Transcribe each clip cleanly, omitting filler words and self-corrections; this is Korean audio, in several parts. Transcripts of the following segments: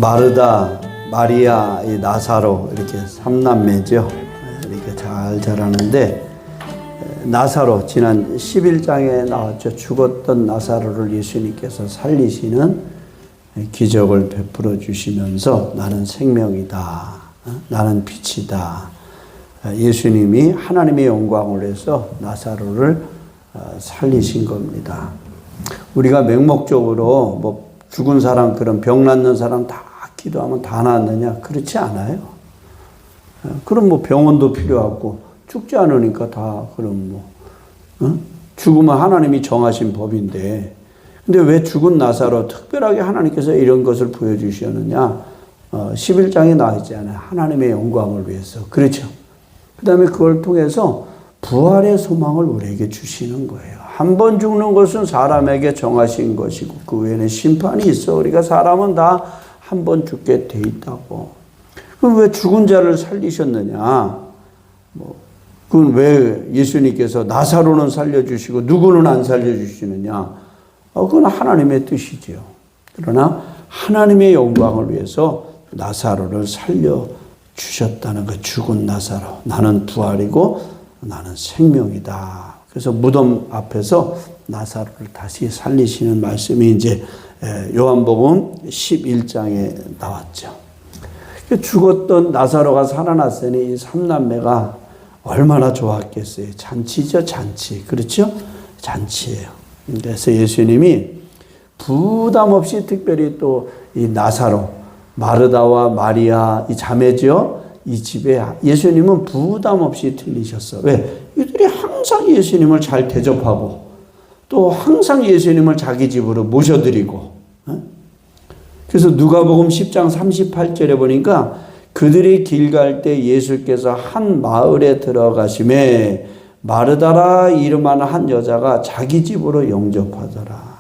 마르다, 마리아, 이 나사로 이렇게 삼남매죠. 이렇게 잘 자라는데 나사로 지난 11장에 나왔죠. 죽었던 나사로를 예수님께서 살리시는 기적을 베풀어 주시면서 나는 생명이다. 나는 빛이다. 예수님이 하나님의 영광을 위해서 나사로를 살리신 겁니다. 우리가 맹목적으로 뭐 죽은 사람, 그런 병 낫는 사람 다 기도하면 다 낫느냐? 그렇지 않아요. 그럼 뭐 병원도 필요하고 죽지 않으니까 다 그럼 뭐 죽으면 하나님이 정하신 법인데, 근데 왜 죽은 나사로 특별하게 하나님께서 이런 것을 보여주셨느냐? 11장에 나와 있잖아요. 하나님의 영광을 위해서. 그렇죠. 그 다음에 그걸 통해서 부활의 소망을 우리에게 주시는 거예요. 한 번 죽는 것은 사람에게 정하신 것이고 그 외에는 심판이 있어. 우리가 사람은 다 한 번 죽게 돼 있다고. 그럼 왜 죽은 자를 살리셨느냐? 그건 왜 예수님께서 나사로는 살려주시고 누구는 안 살려주시느냐? 그건 하나님의 뜻이지요. 그러나 하나님의 영광을 위해서 나사로를 살려주셨다는 거. 죽은 나사로. 나는 부활이고 나는 생명이다. 그래서 무덤 앞에서 나사로를 다시 살리시는 말씀이 이제 요한복음 11장에 나왔죠. 죽었던 나사로가 살아났으니 이 삼남매가 얼마나 좋았겠어요. 잔치죠, 잔치. 그렇죠? 잔치예요. 그래서 예수님이 부담 없이 특별히 또 이 나사로, 마르다와 마리아 이 자매죠. 이 집에 예수님은 부담 없이 들리셨어. 왜? 이들이 항상 예수님을 잘 대접하고 또 항상 예수님을 자기 집으로 모셔드리고. 그래서 누가복음 10장 38절에 보니까 그들이 길 갈 때 예수께서 한 마을에 들어가심에 마르다라 이름하는 한 여자가 자기 집으로 영접하더라.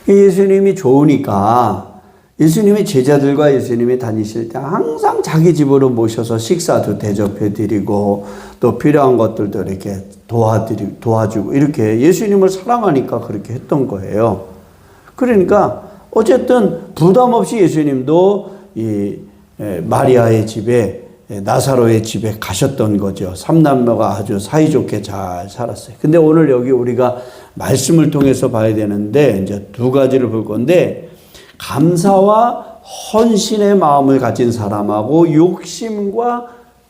예수님이 좋으니까 예수님이 제자들과 예수님이 다니실 때 항상 자기 집으로 모셔서 식사도 대접해드리고 또 필요한 것들도 이렇게 도와주고 이렇게 예수님을 사랑하니까 그렇게 했던 거예요. 그러니까 어쨌든 부담 없이 예수님도 이 마리아의 집에 나사로의 집에 가셨던 거죠. 삼남매가 아주 사이좋게 잘 살았어요. 근데 오늘 여기 우리가 말씀을 통해서 봐야 되는데 이제 두 가지를 볼 건데, 감사와 헌신의 마음을 가진 사람하고 욕심과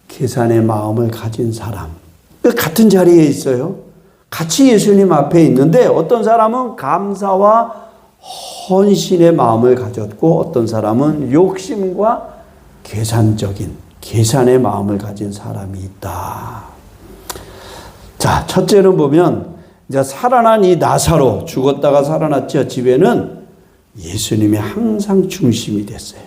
계산의 마음을 가진 사람. 같은 자리에 있어요. 같이 예수님 앞에 있는데 어떤 사람은 감사와 헌신의 마음을 가졌고 어떤 사람은 욕심과 계산의 마음을 가진 사람이 있다. 자, 첫째는 보면 이제 살아난 이 나사로, 죽었다가 살아났죠. 집에는 예수님이 항상 중심이 됐어요.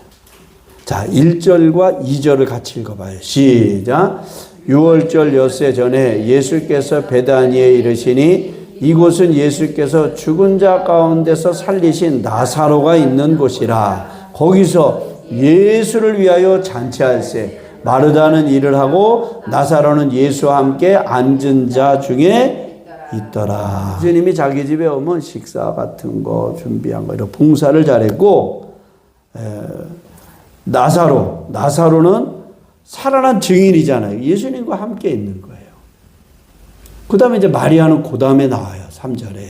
자, 1절과 2절을 같이 읽어봐요. 시작. 6월절 엿새 전에 예수께서 베다니에 이르시니 이곳은 예수께서 죽은 자 가운데서 살리신 나사로가 있는 곳이라. 거기서 예수를 위하여 잔치할세. 마르다는 일을 하고 나사로는 예수와 함께 앉은 자 중에 있더라. 예수님이 자기 집에 오면 식사 같은 거 준비한 거, 이런 봉사를 잘했고, 나사로는 살아난 증인이잖아요. 예수님과 함께 있는 거예요. 그 다음에 이제 마리아는 그 다음에 나와요. 3절에.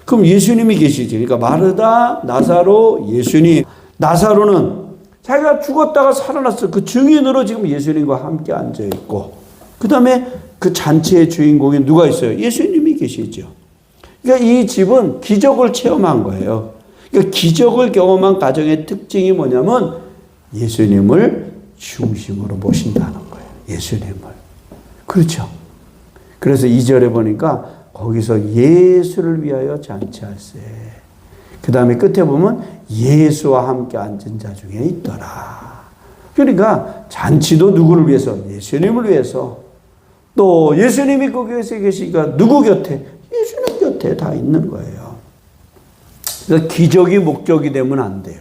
그럼 예수님이 계시지. 그러니까 마르다, 나사로, 예수님. 나사로는 자기가 죽었다가 살아났어. 그 증인으로 지금 예수님과 함께 앉아있고, 그 다음에 그 잔치의 주인공이 누가 있어요? 예수님이 계시죠. 그러니까 이 집은 기적을 체험한 거예요. 그러니까 기적을 경험한 가정의 특징이 뭐냐면 예수님을 중심으로 모신다는 거예요. 예수님을. 그렇죠. 그래서 2절에 보니까 거기서 예수를 위하여 잔치할세. 그 다음에 끝에 보면 예수와 함께 앉은 자 중에 있더라. 그러니까 잔치도 누구를 위해서? 예수님을 위해서. 또 예수님이 거기에서 계시니까 누구 곁에? 예수님 곁에 다 있는 거예요. 그래서 기적이 목적이 되면 안 돼요.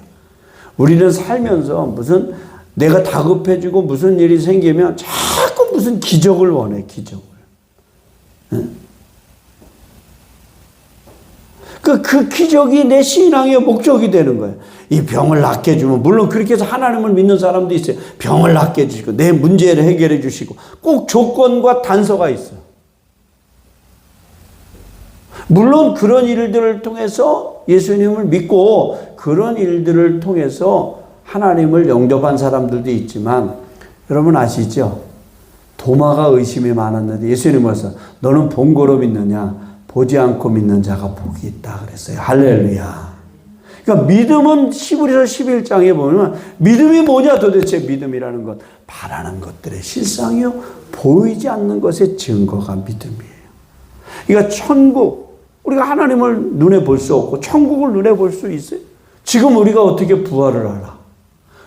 우리는 살면서 무슨 내가 다급해지고 무슨 일이 생기면 자꾸 무슨 기적을 원해. 기적을. 그 그 기적이 내 신앙의 목적이 되는 거예요. 이 병을 낫게 해주면, 물론 그렇게 해서 하나님을 믿는 사람도 있어요. 병을 낫게 해주시고 내 문제를 해결해 주시고, 꼭 조건과 단서가 있어요. 물론 그런 일들을 통해서 예수님을 믿고 그런 일들을 통해서 하나님을 영접한 사람들도 있지만, 여러분 아시죠? 도마가 의심이 많았는데 예수님은 와서 너는 본 거로 믿느냐? 보지 않고 믿는 자가 복이 있다 그랬어요. 할렐루야. 그러니까 믿음은 히브리서 11장에 보면 믿음이 뭐냐 도대체. 믿음이라는 것, 바라는 것들의 실상이요 보이지 않는 것의 증거가 믿음이에요. 그러니까 천국, 우리가 하나님을 눈에 볼 수 없고 천국을 눈에 볼 수 있어요? 지금 우리가 어떻게 부활을 알아?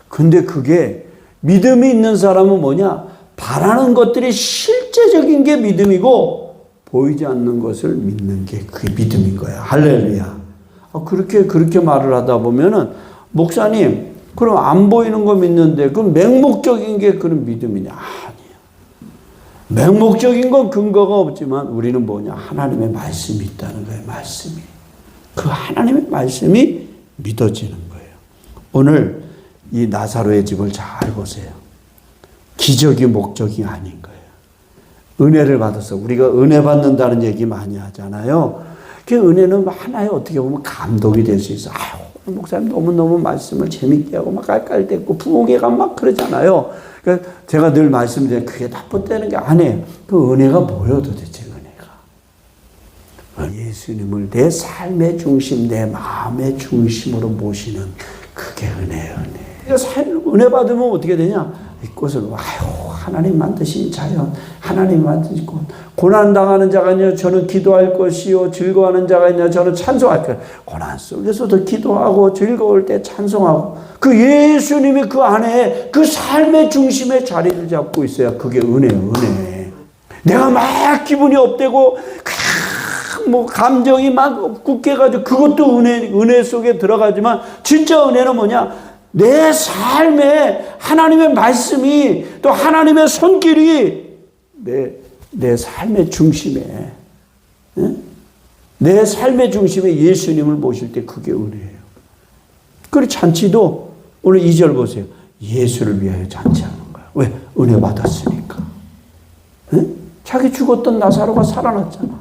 근데 그게 믿음이 있는 사람은 뭐냐? 바라는 것들이 실제적인 게 믿음이고 보이지 않는 것을 믿는 게 그게 믿음인 거야. 할렐루야. 그렇게 말을 하다 보면은, 목사님, 그럼 안 보이는 거 믿는데 그럼 맹목적인 게 그런 믿음이냐? 아니에요. 맹목적인 건 근거가 없지만 우리는 뭐냐? 하나님의 말씀이 있다는 거예요. 말씀이. 그 하나님의 말씀이 믿어지는 거예요. 오늘 이 나사로의 집을 잘 보세요. 기적이 목적이 아닌 거예요. 은혜를 받아서, 우리가 은혜 받는다는 얘기 많이 하잖아요. 그 은혜는 하나의 어떻게 보면 감독이 될 수 있어. 아유, 목사님 너무너무 말씀을 재밌게 하고 막 깔깔대고 부엌에 막 그러잖아요. 그러니까 제가 늘 말씀드려요. 그게 나쁘다는 게 아니에요. 그 은혜가 뭐예요 도대체 은혜가. 예수님을 내 삶의 중심, 내 마음의 중심으로 모시는 그게 은혜예요. 그러니까 은혜 받으면 어떻게 되냐? 이것을 하나님 만드신 자연, 하나님 만드신 곳, 고난당하는 자가 있냐 저는 기도할 것이요, 즐거워하는 자가 있냐 저는 찬송할 것. 고난 속에서도 기도하고 즐거울 때 찬송하고, 그 예수님이 그 안에 그 삶의 중심에 자리를 잡고 있어야 그게 은혜예요. 은혜. 내가 막 기분이 업되고 뭐 감정이 막 굳게가지고 그것도 은혜 속에 들어가지만, 진짜 은혜는 뭐냐? 내 삶에 하나님의 말씀이, 또 하나님의 손길이 내 삶의 중심에, 내 삶의 중심에 예수님을 모실 때 그게 은혜예요. 그리고 잔치도 오늘 2절 보세요. 예수를 위하여 잔치하는 거야. 왜? 은혜 받았으니까. 자기 죽었던 나사로가 살아났잖아.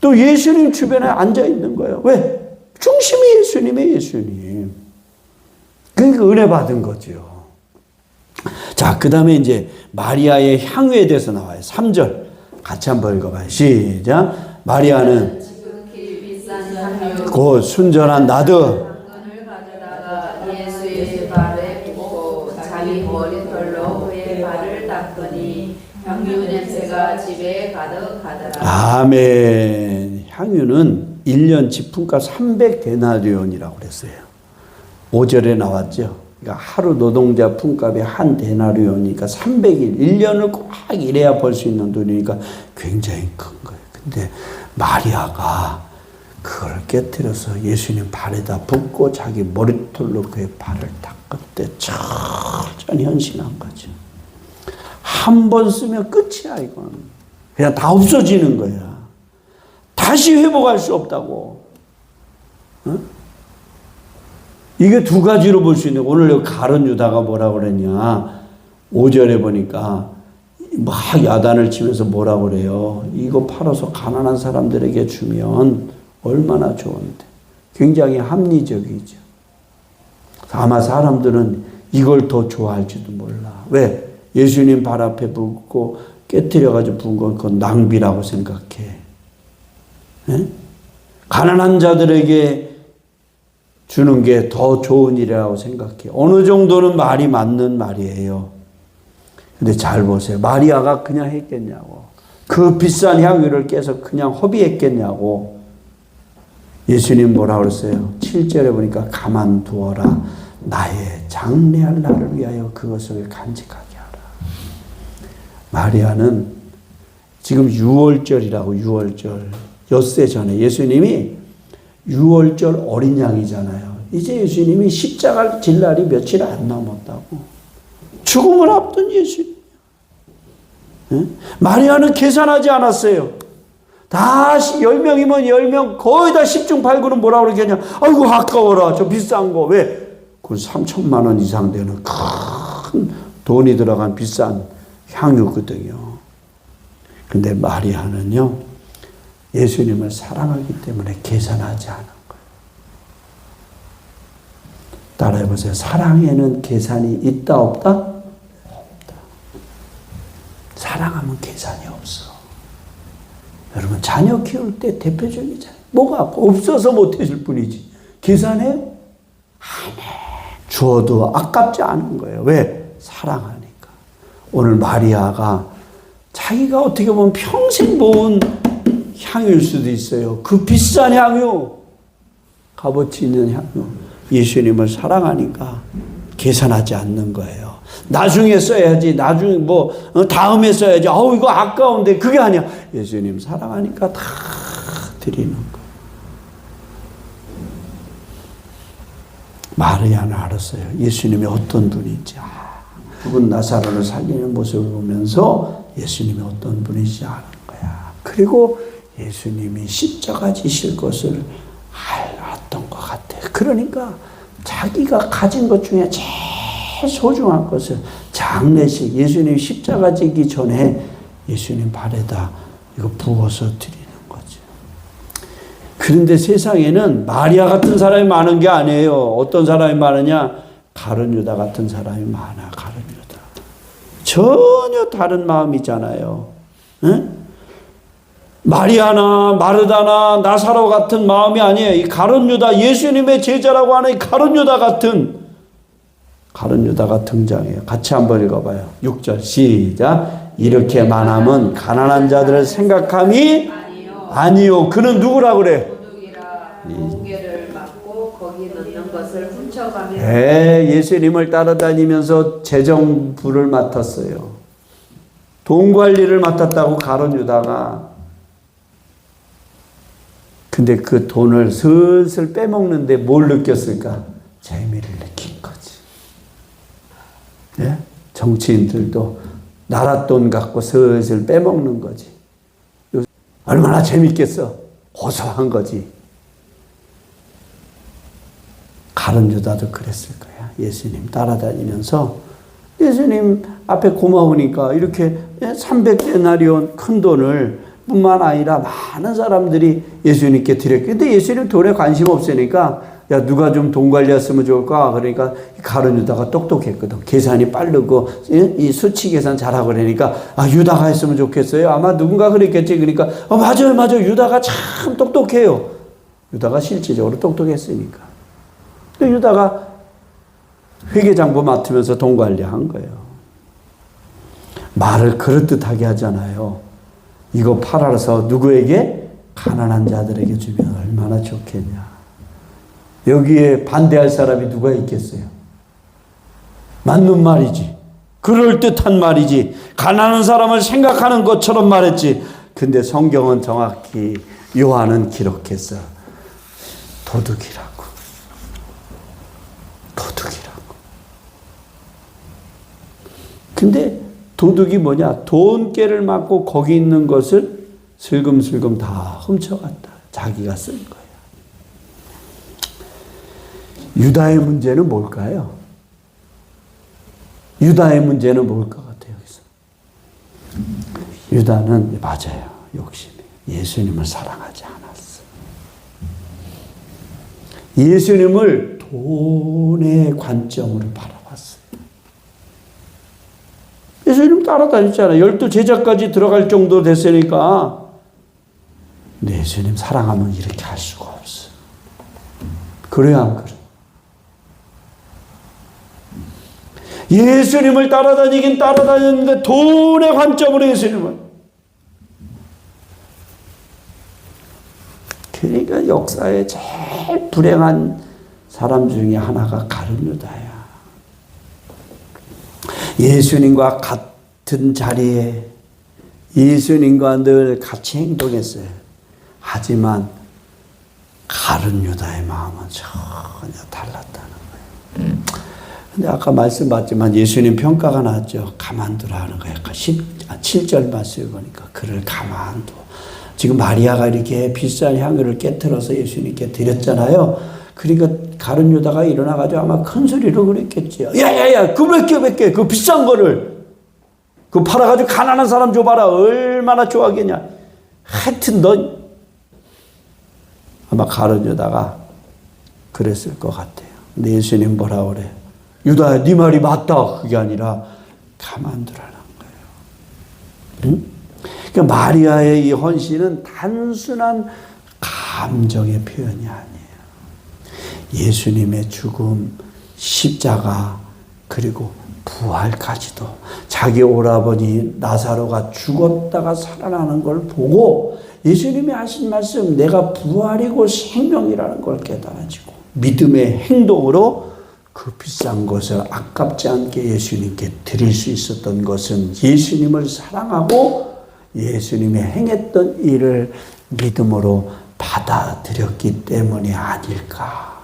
또 예수님 주변에 앉아 있는 거예요. 왜? 중심이 예수님이에요. 예수님. 그러니까 은혜 받은 거죠. 자, 그 다음에 이제 마리아의 향유에 대해서 나와요. 3절. 같이 한번 읽어봐요. 시작. 마리아는 곧 순전한 나드 당근을 가져다가 예수의 발에 붓고 자기 머리털로 그의 발을 닦으니 향유 냄새가 집에 가득하더라. 아멘. 향유는 1년 지품가 300데나리온이라고 그랬어요. 5절에 나왔죠. 그러니까 하루 노동자 품값이 한 데나리온이니까 300일, 1년을 꼭 일해야 벌 수 있는 돈이니까 굉장히 큰 거예요. 근데 마리아가 그걸 깨뜨려서 예수님 발에다 붓고 자기 머리털로 그의 발을 닦을 때 천천히 헌신한 거죠. 한 번 쓰면 끝이야, 이건. 그냥 다 없어지는 거야. 다시 회복할 수 없다고. 이게 두 가지로 볼 수 있는, 오늘 가룟 유다가 뭐라고 그랬냐. 5절에 보니까 막 야단을 치면서 뭐라고 그래요. 이거 팔아서 가난한 사람들에게 주면 얼마나 좋은데. 굉장히 합리적이죠. 아마 사람들은 이걸 더 좋아할지도 몰라. 왜? 예수님 발 앞에 붓고 깨뜨려가지고 부은 건 그건 낭비라고 생각해. 에? 가난한 자들에게 주는 게 더 좋은 일이라고 생각해. 어느 정도는 말이 맞는 말이에요. 근데 잘 보세요. 마리아가 그냥 했겠냐고. 그 비싼 향유를 깨서 그냥 허비했겠냐고. 예수님 뭐라고 그랬어요? 7절에 보니까 가만두어라. 나의 장래할 날을 위하여 그것을 간직하게 하라. 마리아는 지금 6월절이라고. 6월절. 엿새 전에 예수님이 6월절 어린 양이잖아요. 이제 예수님이 십자가를 질 날이 며칠 안 남았다고. 죽음을 앞둔 예수님. 마리아는 계산하지 않았어요. 다 10명이면 10명 거의 다 10중 8구는 뭐라 그러겠냐. 아이고 아까워라. 저 비싼 거. 왜? 그 3천만 원 이상 되는 큰 돈이 들어간 비싼 향유거든요. 근데 마리아는요, 예수님을 사랑하기 때문에 계산하지 않은 거예요. 따라해보세요. 사랑에는 계산이 있다 없다? 없다. 사랑하면 계산이 없어. 여러분 자녀 키울 때 대표적이잖아요. 뭐가 없어서 못해줄 뿐이지. 계산해? 안 해. 주어도 아깝지 않은 거예요. 왜? 사랑하니까. 오늘 마리아가 자기가 어떻게 보면 평생 모은 향유일 수도 있어요. 그 비싼 향유, 값어치 있는 향유. 예수님을 사랑하니까 계산하지 않는 거예요. 나중에 써야지, 나중에 다음에 써야지. 이거 아까운데. 그게 아니야. 예수님 사랑하니까 다 드리는 거. 마리아는 알았어요. 예수님이 어떤 분인지. 죽은 나사로를 살리는 모습을 보면서 예수님이 어떤 분인지 아는 거야. 그리고 예수님이 십자가 지실 것을 알았던 것 같아. 그러니까 자기가 가진 것 중에 제일 소중한 것을 장례식, 예수님 십자가 지기 전에 예수님 발에다 이거 부어서 드리는 거죠. 그런데 세상에는 마리아 같은 사람이 많은 게 아니에요. 어떤 사람이 많으냐? 가룟 유다 같은 사람이 많아. 가룟 유다. 전혀 다른 마음이잖아요. 응? 마리아나 마르다나 나사로 같은 마음이 아니에요. 이 가룟 유다, 예수님의 제자라고 하는 이 가룟 유다 같은 가룟 유다가 등장해요. 같이 한번 읽어봐요. 6절 시작. 이렇게 만하면 가난한 자들을 생각함이 아니요. 그는 누구라 그래? 도둑이라 무게를 맡고 거기 넣는 것을 훔쳐가며. 예수님을 따라다니면서 재정부를 맡았어요. 돈 관리를 맡았다고 가룟 유다가. 근데 그 돈을 슬슬 빼먹는데 뭘 느꼈을까? 재미를 느낀 거지. 네? 정치인들도 나라 돈 갖고 슬슬 빼먹는 거지. 얼마나 재밌겠어. 고소한 거지. 가룟 유다도 그랬을 거야. 예수님 따라다니면서 예수님 앞에 고마우니까 이렇게 300데나리온 큰 돈을 뿐만 아니라 많은 사람들이 예수님께 드렸고, 근데 예수님 돈에 관심 없으니까 야 누가 좀 돈 관리했으면 좋을까? 그러니까 가룟 유다가 똑똑했거든. 계산이 빠르고 이 수치 계산 잘하고 그러니까 유다가 했으면 좋겠어요. 아마 누군가 그랬겠지. 그러니까 맞아요. 유다가 참 똑똑해요. 유다가 실질적으로 똑똑했으니까. 근데 유다가 회계장부 맡으면서 돈 관리한 거예요. 말을 그럴듯하게 하잖아요. 이거 팔아서 누구에게? 가난한 자들에게 주면 얼마나 좋겠냐. 여기에 반대할 사람이 누가 있겠어요? 맞는 말이지. 그럴듯한 말이지. 가난한 사람을 생각하는 것처럼 말했지. 근데 성경은 정확히 요한은 기록했어. 도둑이라고. 근데 도둑이 뭐냐? 돈깨를 맞고 거기 있는 것을 슬금슬금 다 훔쳐갔다. 자기가 쓴 거야. 유다의 문제는 뭘까요? 유다의 문제는 뭘 것 같아요, 여기서? 유다는 맞아요. 욕심이. 예수님을 사랑하지 않았어. 예수님을 돈의 관점으로 바라봤어요. 예수님 따라다녔잖아요. 12 제자까지 들어갈 정도 됐으니까. 근데 예수님 사랑하면 이렇게 할 수가 없어. 그래야 안 그래? 예수님을 따라다니긴 따라다녔는데 돈의 관점으로 예수님을. 그러니까 역사에 제일 불행한 사람 중에 하나가 가룟 유다야. 예수님과 같은 자리에 예수님과 늘 같이 행동했어요. 하지만 가룟 유다의 마음은 전혀 달랐다는 거예요. 근데 아까 말씀봤지만 예수님 평가가 나왔죠. 가만두라 하는 거예요. 7절 말씀을 보니까 그를 가만둬. 지금 마리아가 이렇게 비싼 향유를 깨트려서 예수님께 드렸잖아요. 그러니까 가룟 유다가 일어나가지고 아마 큰 소리로 그랬겠지. 야야야, 그 몇 개, 그 비싼 거를 그 팔아가지고 가난한 사람 줘봐라. 얼마나 좋아하겠냐. 하여튼 너 아마 가룟 유다가 그랬을 것 같아요. 근데 예수님 뭐라 그래? 유다야, 네 말이 맞다. 그게 아니라 가만두라는 거예요. 응? 그러니까 마리아의 이 헌신은 단순한 감정의 표현이 아니에요. 예수님의 죽음, 십자가, 그리고 부활까지도 자기 오라버니 나사로가 죽었다가 살아나는 걸 보고 예수님이 하신 말씀, 내가 부활이고 생명이라는 걸 깨달아지고 믿음의 행동으로 그 비싼 것을 아깝지 않게 예수님께 드릴 수 있었던 것은 예수님을 사랑하고 예수님이 행했던 일을 믿음으로 받아들였기 때문이 아닐까.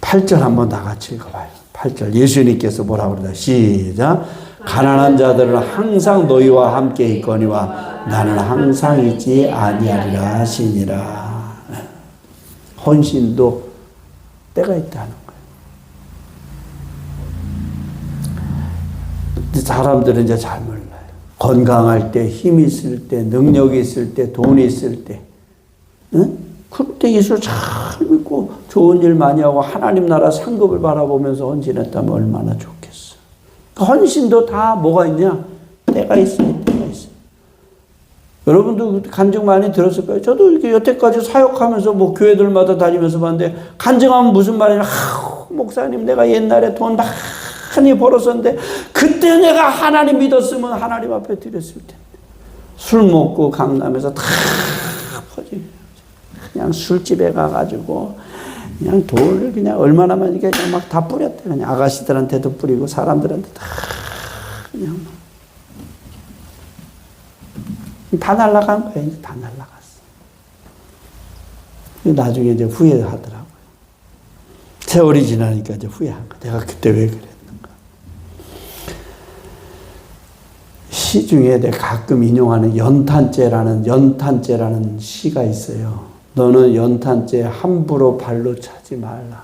8절 한번 다 같이 읽어봐요. 8절 예수님께서 뭐라고 그러다 시작. 가난한 자들은 항상 너희와 함께 있거니와 나는 항상 있지 아니하리라 하시니라. 헌신도 때가 있다는 거예요. 근데 사람들은 이제 잘 몰라요. 건강할 때, 힘이 있을 때, 능력이 있을 때, 돈이 있을 때, 응? 그럴 때 예수를 잘 믿고 좋은 일 많이 하고 하나님 나라 상급을 바라보면서 헌신했다면 얼마나 좋겠어. 헌신도 다 뭐가 있냐? 때가 있어요. 때가 있어요. 여러분도 간증 많이 들었을 거예요. 저도 이렇게 여태까지 사역하면서 뭐 교회들마다 다니면서 봤는데 간증하면 무슨 말이냐? 목사님 내가 옛날에 돈 많이 벌었었는데 그때 내가 하나님 믿었으면 하나님 앞에 드렸을 텐데. 술 먹고 강남에서 다 퍼지. 그냥 술집에 가가지고 그냥 돈을 그냥 얼마나만 이게 막 다 뿌렸대. 그냥 아가씨들한테도 뿌리고 사람들한테 다 그냥 다 날라간 거야. 이제 다 날라갔어. 나중에 이제 후회하더라고요. 세월이 지나니까 이제 후회한 거. 내가 그때 왜 그랬는가. 시 중에 내가 가끔 인용하는 연탄재라는 시가 있어요. 너는 연탄재 함부로 발로 차지 말라.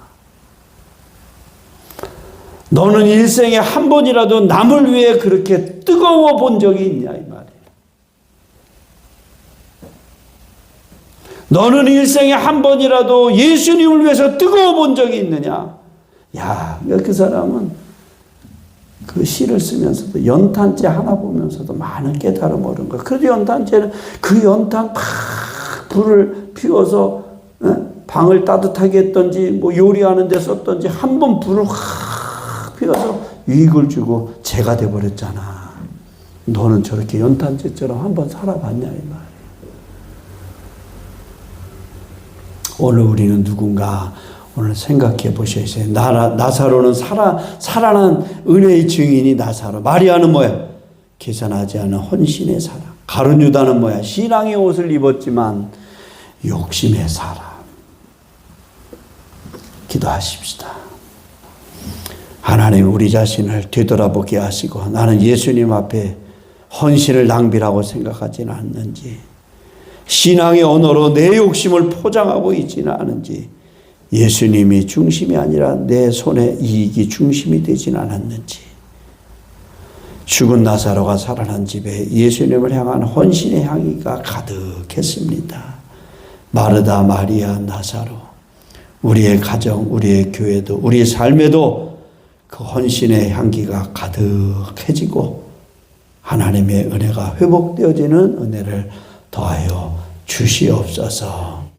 너는 일생에 한 번이라도 남을 위해 그렇게 뜨거워 본 적이 있냐 이 말이에요. 너는 일생에 한 번이라도 예수님을 위해서 뜨거워 본 적이 있느냐. 야, 그 사람은 그 시를 쓰면서도 연탄재 하나 보면서도 많은 깨달음 얻은 거야. 그래도 연탄재는 그 연탄 막 불을 피워서 방을 따뜻하게 했던지 뭐 요리하는 데 썼던지 한 번 불을 확 피워서 유익을 주고 재가 돼버렸잖아. 너는 저렇게 연탄재처럼 한번 살아봤냐 이 말이야. 오늘 우리는 누군가 오늘 생각해 보셔야죠. 나사로는 살아난 은혜의 증인이 나사로. 마리아는 뭐야? 계산하지 않은 헌신의 사람. 가룟 유다는 뭐야? 신앙의 옷을 입었지만 욕심의 사람. 기도하십시다. 하나님 우리 자신을 되돌아보게 하시고 나는 예수님 앞에 헌신을 낭비라고 생각하지는 않는지, 신앙의 언어로 내 욕심을 포장하고 있지는 않은지, 예수님이 중심이 아니라 내 손의 이익이 중심이 되지는 않았는지, 죽은 나사로가 살아난 집에 예수님을 향한 헌신의 향기가 가득했습니다. 마르다, 마리아, 나사로, 우리의 가정, 우리의 교회도, 우리의 삶에도 그 헌신의 향기가 가득해지고 하나님의 은혜가 회복되어지는 은혜를 더하여 주시옵소서.